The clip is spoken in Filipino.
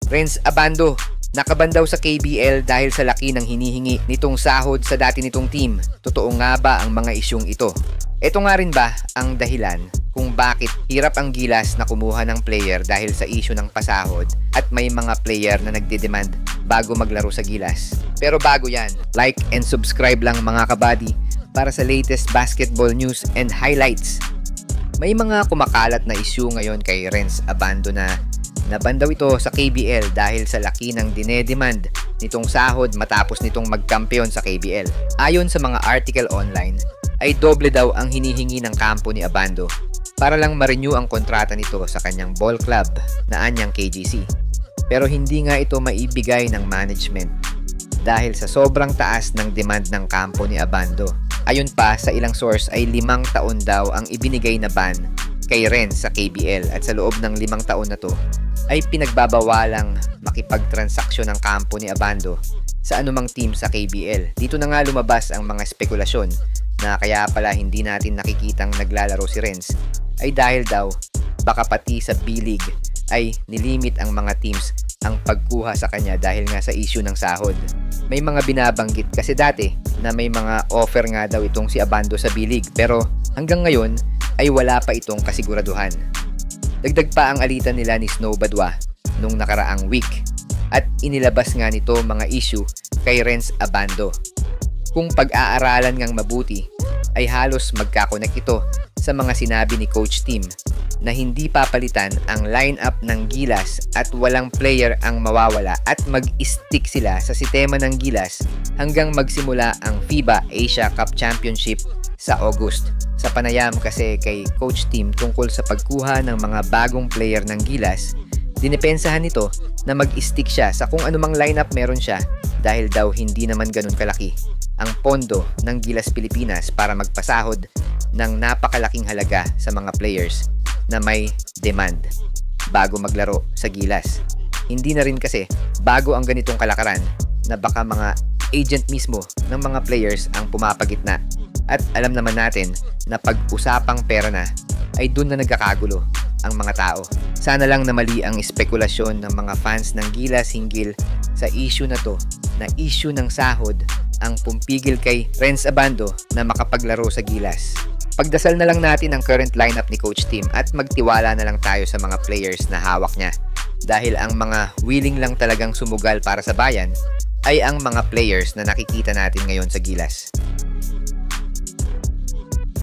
Renz Abando, nakaban daw sa KBL dahil sa laki ng hinihingi nitong sahod sa dati nitong team. Totoo nga ba ang mga isyung ito? Ito nga rin ba ang dahilan kung bakit hirap ang Gilas na kumuha ng player dahil sa issue ng pasahod at may mga player na nagdedemand bago maglaro sa Gilas? Pero bago yan, like and subscribe lang mga kabady para sa latest basketball news and highlights. May mga kumakalat na issue ngayon kay Renz Abando na naban daw ito sa KBL dahil sa laki ng dinedemand nitong sahod matapos nitong magkampiyon sa KBL. Ayon sa mga article online, ay doble daw ang hinihingi ng kampo ni Abando para lang ma-renew ang kontrata nito sa kanyang ball club na anyang KGC. Pero hindi nga ito maibigay ng management dahil sa sobrang taas ng demand ng kampo ni Abando. Ayon pa sa ilang source ay 5 taon daw ang ibinigay na ban kay Renz sa KBL at sa loob ng 5 taon na to ay pinagbabawalang makipagtransaksyon ng kampo ni Abando sa anumang team sa KBL. Dito na nga lumabas ang mga spekulasyon na kaya pala hindi natin nakikitang naglalaro si Renz ay dahil daw baka pati sa B-League ay nilimit ang mga teams ang pagkuha sa kanya dahil nga sa issue ng sahod. May mga binabanggit kasi dati na may mga offer nga daw itong si Abando sa B-League pero hanggang ngayon ay wala pa itong kasiguraduhan. Dagdag pa ang alitan nila ni Snow Badwa nung nakaraang week at inilabas nga nito mga issue kay Renz Abando. Kung pag-aaralan ngang mabuti ay halos magkakonek ito sa mga sinabi ni Coach Tim na hindi papalitan ang lineup ng Gilas at walang player ang mawawala at mag-stick sila sa sistema ng Gilas hanggang magsimula ang FIBA Asia Cup Championship sa August. Sa panayam kasi kay Coach Tim tungkol sa pagkuha ng mga bagong player ng Gilas, dinepensahan nito na mag-stick siya sa kung anumang lineup meron siya dahil daw hindi naman ganun kalaki ang pondo ng Gilas Pilipinas para magpasahod ng napakalaking halaga sa mga players na may demand bago maglaro sa Gilas. Hindi na rin kasi bago ang ganitong kalakaran na baka mga agent mismo ng mga players ang pumapagitna. At alam naman natin na pag-usapang pera na ay dun na nagkakagulo ang mga tao. Sana lang na mali ang espekulasyon ng mga fans ng Gilas hinggil sa issue na to, na issue ng sahod ang pumpigil kay Renz Abando na makapaglaro sa Gilas. Pagdasal na lang natin ang current lineup ni Coach Tim at magtiwala na lang tayo sa mga players na hawak niya. Dahil ang mga willing lang talagang sumugal para sa bayan ay ang mga players na nakikita natin ngayon sa Gilas.